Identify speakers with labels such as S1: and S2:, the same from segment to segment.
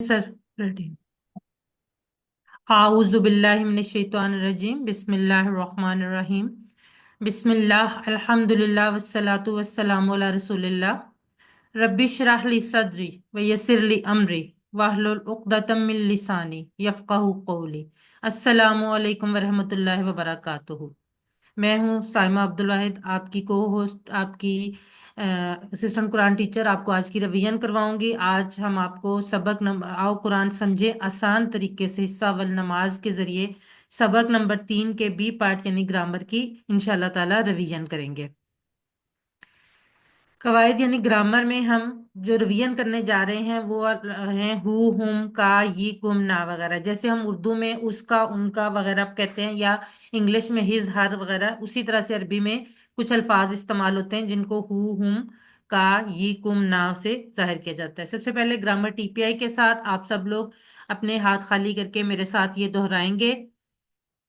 S1: Sir ready. आऊज़ु बिल्लाहि मिनश शैतानिर रजीम बिस्मिल्लाहिर रहमानिर रहीम। बिस्मिल्लाह अल्हम्दुलिल्लाह वस्सलातु वस्सलामु अला रसूलिल्लाह। रब्बि श्रह ली सदरी व यस्सिर ली अमरी वाहलुल उक़दतम मिन लिसानी यफ़क़हू क़ौली। अस्सलामु अलैकुम वरहमतुल्लाहि वबरकातुहू। मैं हूँ साइमा अब्दुल वाहिद, आपकी को होस्ट, आपकी असिस्टेंट कुरान टीचर। आपको आज की रिवीजन करवाऊंगी। आज हम आपको सबक नंबर आओ कुरान समझे आसान तरीके से हिस्सा वल नमाज के जरिए सबक नंबर 3 के बी पार्ट यानी ग्रामर की इंशाल्लाह ताला रिवीजन करेंगे। कवायद यानी ग्रामर में हम जो रिवीजन करने जा रहे हैं वो हैं हु, हुम, का, ये, कुम, ना वगैरह। जैसे हम उर्दू में उसका, उनका वगैरह कहते हैं या इंग्लिश में हिज, हर वगैरह, उसी तरह से अरबी में कुछ अल्फाज इस्तेमाल होते हैं जिनको हु, हुम, का, ये, कुम, ना से जाहिर किया जाता है। सबसे पहले ग्रामर टीपीआई के साथ आप सब लोग अपने हाथ खाली करके मेरे साथ ये दोहराएंगे।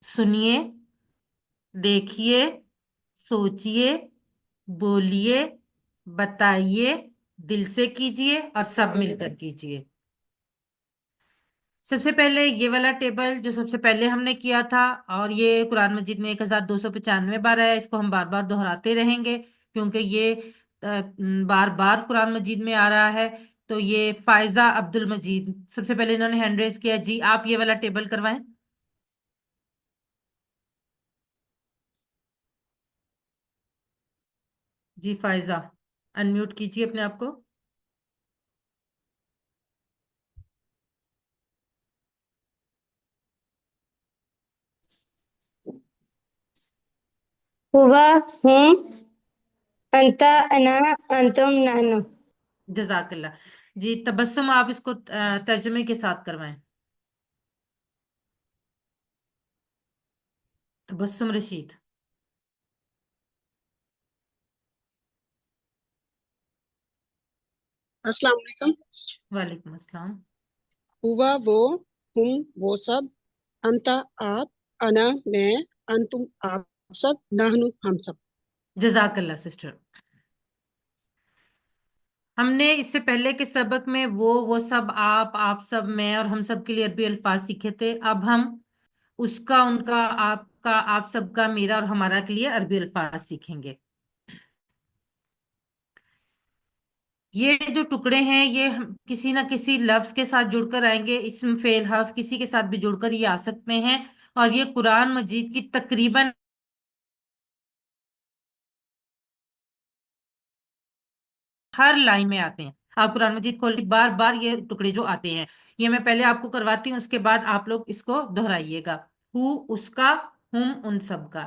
S1: सुनिए, देखिए, सोचिए, बोलिए, बताइए, दिल से कीजिए और सब मिलकर कीजिए। सबसे पहले ये वाला टेबल जो सबसे पहले हमने किया था, और ये कुरान मजीद में 1295 बार है। इसको हम बार बार दोहराते रहेंगे क्योंकि ये बार बार कुरान मजीद में आ रहा है। तो ये फायजा अब्दुल मजीद सबसे पहले इन्होंने हैंड रेज किया। जी, आप ये वाला टेबल करवाएं। जी फायजा, अनम्यूट कीजिए अपने आप को।
S2: हुआ, हूँ, अंता, अना, अंतुम, नहनु।
S1: जजाकल्ला। जी तबस्सुम, आप इसको तर्जमे के साथ करवाएं। तबस्सुम रशीद।
S3: अस्सलाम वालेकुम।
S1: वालेकुम अस्सलाम।
S3: हुआ वो, हुम वो सब, अंता आप, अना मैं, अंतुम आप सब, नाहनु हम सब।
S1: जजाकल्ला सिस्टर। हमने इससे पहले के सबक में वो सब, आप सब, मैं और हम सब के लिए अरबी अल्फाज सीखे थे। अब हम उसका, उनका, आपका, आप सबका, मेरा और हमारा के लिए अरबी अल्फाज सीखेंगे। ये जो टुकड़े हैं ये किसी ना किसी लफ्ज के साथ जुड़कर आएंगे। इस्म, फेल, हर्फ किसी के साथ भी जुड़कर ये आ सकते हैं। और ये कुरान मजीद की तकरीबन हर लाइन में आते हैं। आप कुरान मजीद खोल बार बार ये टुकड़े जो आते हैं, ये मैं पहले आपको करवाती हूँ, उसके बाद आप लोग इसको दोहराइएगा। हु उसका, हुम उन सबका,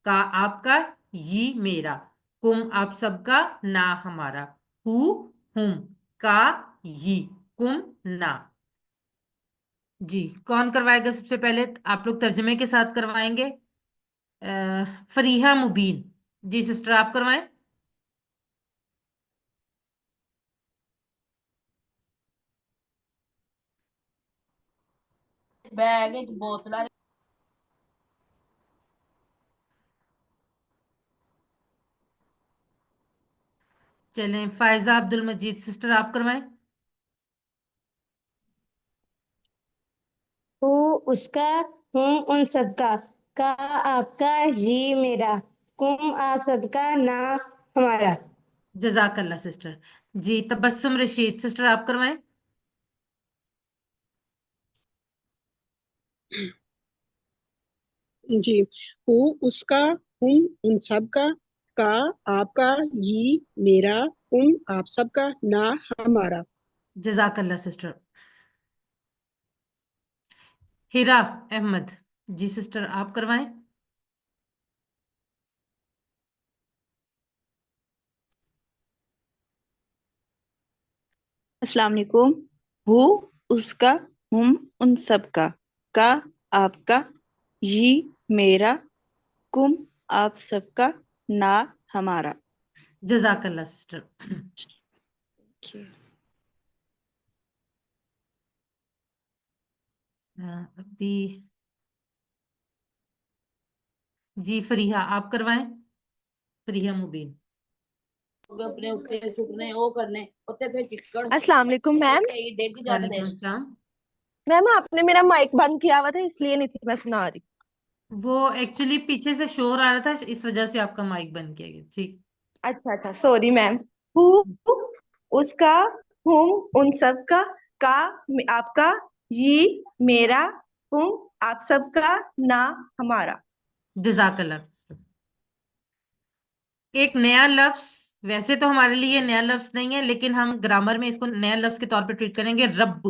S1: का आपका, ये मेरा, कुम आप सबका, ना हमारा। हु, हुम, का, ये, कुम, ना। जी, कौन करवाएगा? सबसे पहले आप लोग तर्जमे के साथ करवाएंगे। फरीहा मुबीन। जी सिस्टर, आप करवाएं।
S4: बैग बोतल।
S1: चलें, फायजा अब्दुल मजीद सिस्टर, आप करवाएं।
S2: हु उसका, हूँ उन सबका, का आपका, जी मेरा, कुम आप सबका, ना हमारा।
S1: जजाकल्ला सिस्टर। जी तबस्सुम रशीद सिस्टर, आप करवाएं।
S3: जी, हु उसका, हुम उन सबका, का आपका, ये मेरा, उम आप सबका, ना हमारा।
S1: जजाकल्ला सिस्टर। हिरा अहमद। जी सिस्टर, आप करवाएं।
S5: अस्सलाम वालेकुम। हु उसका, हुम उन सबका, का आपका, ये मेरा, कुम आप सबका, ना हमारा।
S1: जजाकल्ला सिस्टर। अभी जी फरीहा, आप करवाएं। फरीहा मुबीन।
S4: अपने उत्ते सुटने ओ करने उत्ते फिर चिक्कड़
S6: अस्सलाम वालेकुम मैम।
S4: डिग जाते
S1: वालेकुम अस्सलाम।
S4: میم آپ نے میرا مائک بند کیا ہوا تھا اس لیے نہیں تھی میں سنا رہی.
S1: وہ ایکچولی پیچھے سے شور آ رہا تھا، اس وجہ سے آپ کا مائک بند کیا گیا. ٹھیک.
S4: اچھا اچھا سوری میم. ہو اس کا، ہم ان سب کا آپ کا، یہ میرا، تم آپ سب کا، نہ ہمارا.
S1: جزاک اللہ. ایک نیا لفظ، ویسے تو ہمارے لیے یہ نیا لفظ نہیں ہے، لیکن ہم گرامر میں اس کو نیا لفظ کے طور پہ ٹریٹ کریں گے. رب.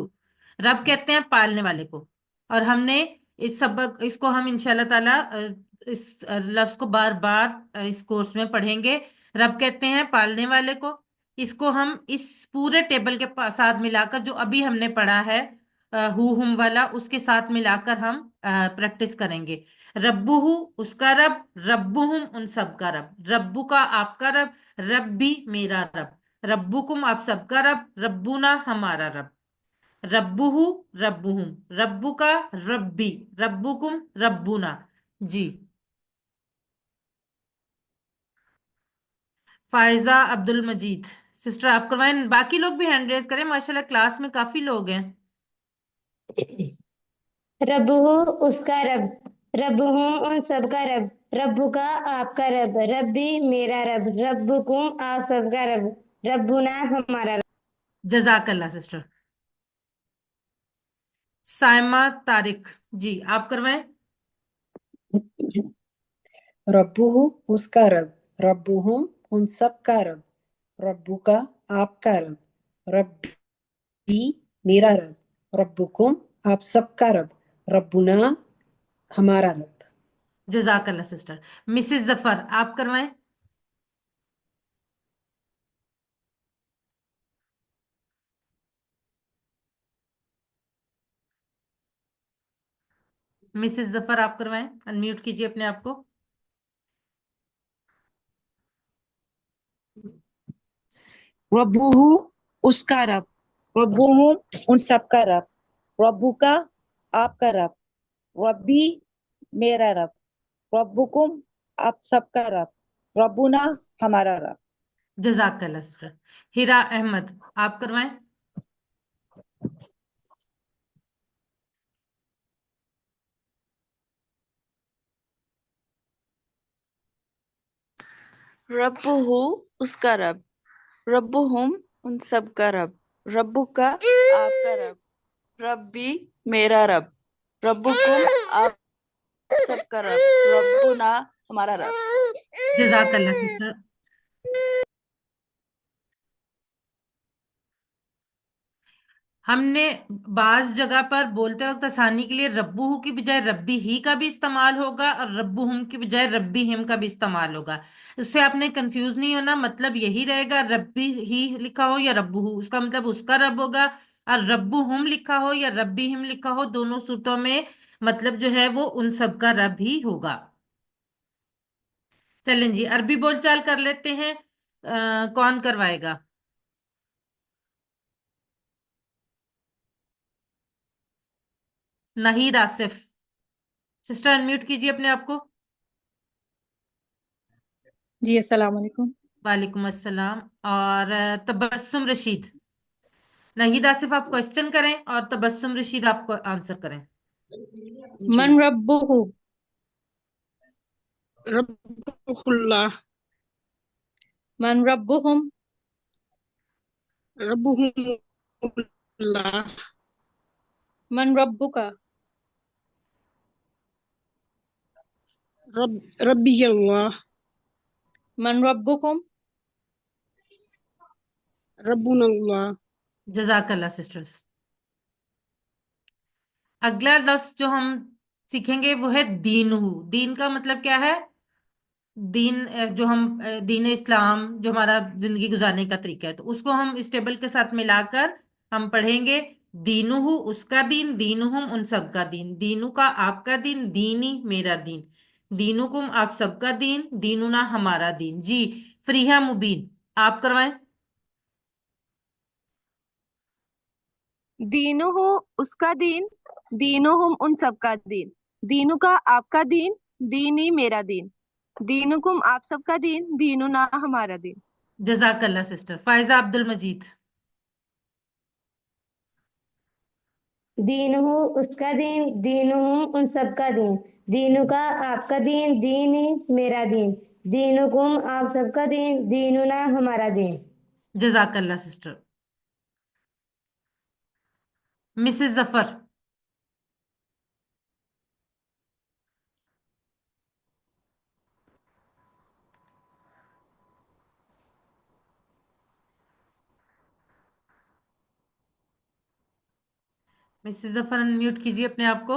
S1: رب کہتے ہیں پالنے والے کو، اور ہم نے اس سبق، اس کو ہم انشاءاللہ تعالی اس لفظ کو بار بار اس کورس میں پڑھیں گے. رب کہتے ہیں پالنے والے کو. اس کو ہم اس پورے ٹیبل کے ساتھ ملا کر، جو ابھی ہم نے پڑھا ہے ہم والا، اس کے ساتھ ملا کر ہم پریکٹس کریں گے. ربو اس کا رب، ربہم ان سب کا رب، ربو کا آپ کا رب، ربی میرا رب، ربکم آپ سب کا رب، ربنا ہمارا رب. ربہ ربہم، ربو کا ربی، ربکم ربنا. جی. فائزہ عبد المجید سسٹر آپ کروائیں. باقی لوگ بھی ہینڈ ریز کریں، ماشاءاللہ کلاس میں کافی لوگ ہیں.
S2: رب اس کا رب، رب ہوں ان سب کا رب، رب کا آپ کا رب، ربی میرا رب، ربکم آپ سب کا رب، ربنا ہمارا رب.
S1: جزاک اللہ سسٹر. سائمہ طارق جی آپ کروائیں.
S3: ربہ اس کا رب، ربہم ان سب کا رب، ربو کا آپ کا رب، ربی میرا رب، ربکم آپ سب کا رب، ربنا ہمارا رب.
S1: جزاک اللہ سسٹر. مسز ظفر آپ کروائیں. مسز ظفر آپ کروائیں، انمیوٹ کیجیے اپنے آپ کو.
S5: ربہ اس کا رب، ربہم ان سب کا رب، ربو کا آپ کا رب، ربی میرا رب، ربکم آپ سب کا رب، ربنا ہمارا رب.
S1: جزاک اللہ سسٹر. ہیرا احمد آپ کروائیں.
S5: ربہ اس کا رب، ربہم ان سب کا رب، ربو کا آپ کا رب، ربی میرا رب، ربکم آپ سب کا رب، ربنا ہمارا رب.
S1: جزاک اللہ سسٹر. ہم نے بعض جگہ پر بولتے وقت آسانی کے لیے ربو کی بجائے ربی ہی کا بھی استعمال ہوگا، اور ربو ہم کی بجائے ربی ہم کا بھی استعمال ہوگا. اس سے آپ نے کنفیوز نہیں ہونا، مطلب یہی رہے گا. ربی ہی لکھا ہو یا ربو، اس کا مطلب اس کا رب ہوگا. اور ربو ہم لکھا ہو یا ربی ہم لکھا ہو، دونوں صورتوں میں مطلب جو ہے وہ ان سب کا رب ہی ہوگا. چلیں جی عربی بول چال کر لیتے ہیں. کون کروائے گا؟ نہید آصف سسٹر انمیوٹ کیجیے اپنے آپ کو.
S6: جی السلام علیکم.
S1: وعلیکم السلام. اور تبسم رشید. نہید آصف آپ کوشچن کریں اور تبسم رشید آپ کو آنسر کریں.
S3: جی.
S6: من ربہ،
S3: رب اللہ،
S6: من ربہم،
S3: ربہم اللہ،
S6: من ربک،
S3: ربی اللہ،
S6: من ربکم.
S3: ربنا اللہ.
S1: جزاک اللہ سسٹرز. اگلا لفظ جو ہم سیکھیں گے وہ ہے دین. دین کا مطلب کیا ہے؟ دین جو ہم دین اسلام جو ہمارا زندگی گزارنے کا طریقہ ہے، تو اس کو ہم اس ٹیبل کے ساتھ ملا کر ہم پڑھیں گے. دینہ اس کا دین، دینہم ان سب کا دین، دینو کا آپ کا دین، دینی میرا دین، دینکم آپ سب کا دین، دیننا ہمارا دین. جی فریحہ مبین آپ کروائیں.
S4: دینو ہو اس کا دین، دینو ہم ان سب کا دین، دینو کا آپ کا دین، دینی میرا دین، دینکم آپ سب کا دین، دیننا ہمارا دین.
S1: جزاک اللہ سسٹر. فائزہ عبد المجید.
S2: दीनुहु उसका दीन, दीनुहुम उन सब का दीन, दीनु का आपका दीन, दीन ही मेरा दीन, दीनुकुम आप सबका दीन, दीनुना हमारा दीन।
S1: जजाकल्ला sister. Mrs Zafar. Mrs Zafar unmute कीजिए अपने आप को।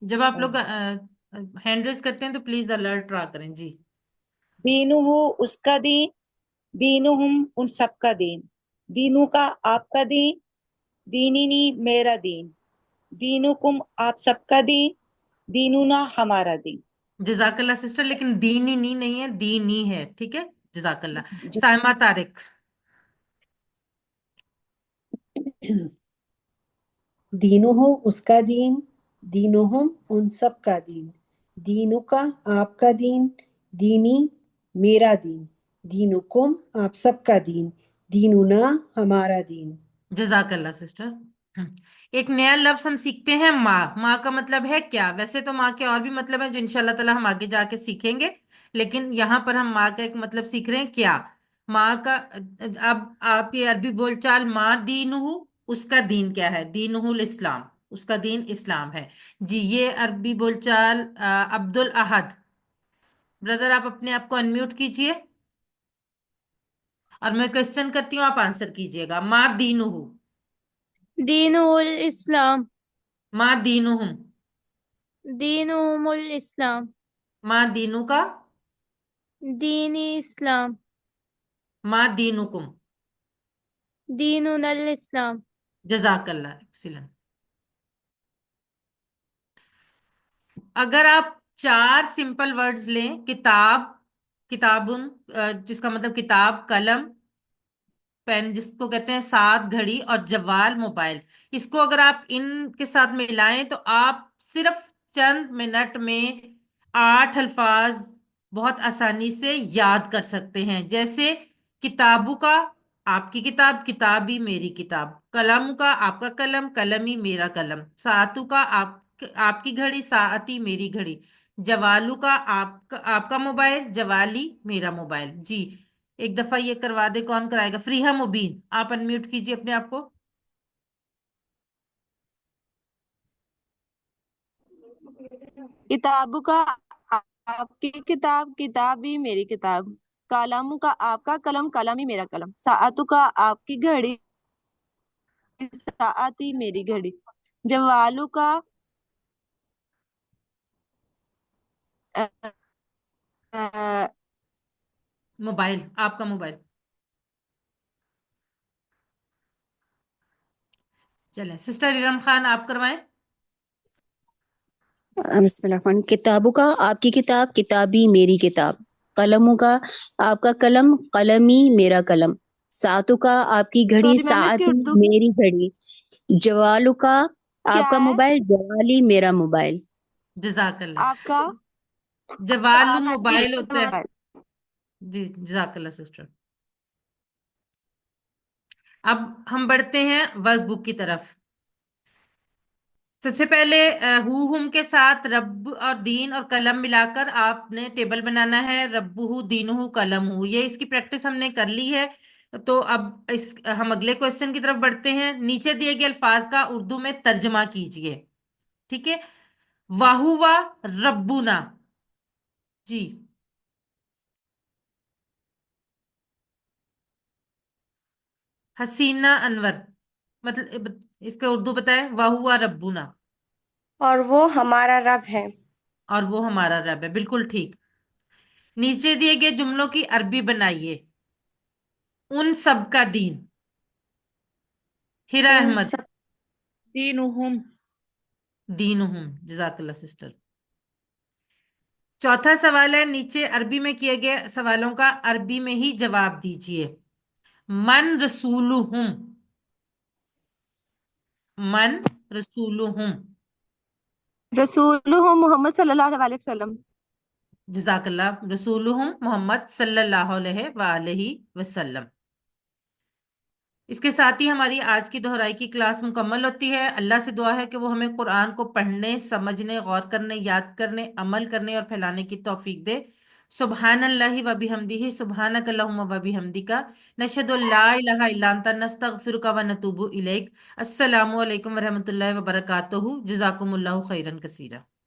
S1: जब आप लोग हैंड रेज करते हैं तो प्लीज अलर्ट ड्रा करें जी।
S5: दीनुहु उसका दीन, दीनुहुम उन सब का दीन, दीनू का आपका दीन, दीनिनी मेरा दीन, दीनुकुम आप सबका दीन, दीनुना हमारा दीन।
S1: जजाकल्ला सिस्टर, लेकिन दीनी नी नहीं है, दीनी है, ठीक है। जजाकल्ला।
S5: जी।
S1: साइमा तारिक।
S3: दीनुहु उसका दीन, दीनुहुम उन सब का दीन, दीनु का आपका दीन, दीनी मेरा दीन, दीनुकुम आप सबका दीन, दीनुना हमारा दीन।
S1: जजाकल्ला सिस्टर। एक नया लफ्ज हम सीखते हैं, माँ। माँ का मतलब है क्या? वैसे तो माँ के और भी मतलब है जो इंशाल्लाह ताला हम आगे जाके सीखेंगे, लेकिन यहाँ पर हम माँ का एक मतलब सीख रहे हैं, क्या। माँ का अब आप ये अरबी बोलचाल, माँ दीनुहु, उसका दीन क्या है? दीनुहुल इस्लाम, उसका दीन इस्लाम है जी। ये अरबी बोलचाल अब्दुल अहद ब्रदर, आप अपने आप को अनम्यूट कीजिए और मैं क्वेश्चन करती हूँ, आप आंसर कीजिएगा। माँ दीनुहु।
S7: दीनुल इस्लाम,
S1: माँ दीनुहुम।
S7: दीनुमुल इस्लाम,
S1: माँ दीनु का।
S7: दीनी इस्लाम,
S1: माँ दीनुकुम।
S7: दीनुनल इस्लाम।
S1: जजाकल्ला, एक्सीलेंट। अगर आप चार सिंपल वर्ड्स लें, किताब, किताबुन जिसका मतलब किताब, कलम, पेन जिसको कहते हैं, साथ, घड़ी, और जवाल, मोबाइल, इसको अगर आप इनके साथ मिलाएं तो आप सिर्फ चंद मिनट में 8 अल्फाज बहुत आसानी से याद कर सकते हैं। जैसे किताबू का आपकी किताब, किताबी मेरी किताब, कलम का आपका कलम, कलमी मेरा कलम, सातु का आपकी घड़ी, साती मेरी घड़ी, जवालू का आपका मोबाइल, जवाली मेरा मोबाइल जी। एक दफा ये करवा दे, कौन कराएगा? फ्रीहा मुबीन, आप अनम्यूट कीजिए अपने आप को।
S4: किताबू का आपकी किताब, किताबी मेरी किताब, कलम का आपका कलम, कलम ही मेरा कलम, साअतु का आपकी घड़ी, साअती मेरी घड़ी, जवालू का अ, अ,
S1: मोबाइल, आपका मोबाइल। चलें, सिस्टर इरम खान आप करवाएं।
S8: बिस्मिल्लाह। किताबों का आपकी किताब, किताबी मेरी किताब, कलमों का आपका कलम, कलमी मेरा कलम, सातों का आपकी घड़ी,
S4: सॉरी मैम, इसकी
S8: साती
S4: उर्दू
S8: मेरी घड़ी, जवालू का
S4: क्या
S8: आपका
S4: है?
S8: मोबाइल, जवाली मेरा मोबाइल।
S1: जजाकल्ला।
S4: आपका
S1: जवालू
S4: साथी
S1: मोबाइल होता है
S4: मोबाइल।
S1: जी। जजाकल्ला सिस्टर। अब हम बढ़ते हैं वर्कबुक की तरफ। सबसे पहले हु हुम के साथ रब और दीन और कलम मिलाकर आपने टेबल बनाना है। रब्बुहु दीनुहु कलमहु, ये इसकी प्रैक्टिस हमने कर ली है। तो अब हम अगले क्वेश्चन की तरफ बढ़ते हैं। नीचे दिए गए अल्फाज का उर्दू में तर्जमा कीजिए, ठीक है। वाहुवा रब्बुना जी। हसीना अनवर, मतलब इसका उर्दू बताएं। वाहुवा रब्बुना,
S9: और वो हमारा रब है।
S1: और वो हमारा रब है, बिल्कुल ठीक। नीचे दिए गए जुमलों की अरबी बनाइए। उन सब का दीन, हिरा
S9: उन
S1: अहमद।
S9: सब
S5: दीनुहुम,
S1: दीनुहुम, जजाकल्ला सिस्टर। चौथा सवाल है, नीचे अरबी में किए गए सवालों का अरबी में ही जवाब दीजिए। मन रसूलुहुम, मन रसूलुहुम।
S4: रसूल मोहम्मद सल्लल्लाहु अलैहि वसल्लम।
S1: जजाकल्ला। रसूलुहुम मोहम्मद सल्लल्लाहु अलैहि वसल्लम। اس کے ساتھ ہی ہماری آج کی دہرائی کی کلاس مکمل ہوتی ہے۔ اللہ سے دعا ہے کہ وہ ہمیں قرآن کو پڑھنے، سمجھنے، غور کرنے، یاد کرنے، عمل کرنے اور پھیلانے کی توفیق دے۔ سبحان اللہ و بحمدہ، سبحانک اللہم و بحمدک، نشہد ان لا الہ الا انت، نستغفرک و نتوب الیک۔ السلام علیکم ورحمۃ اللہ وبرکاتہ۔ جزاکم اللہ خیرا کثیرا۔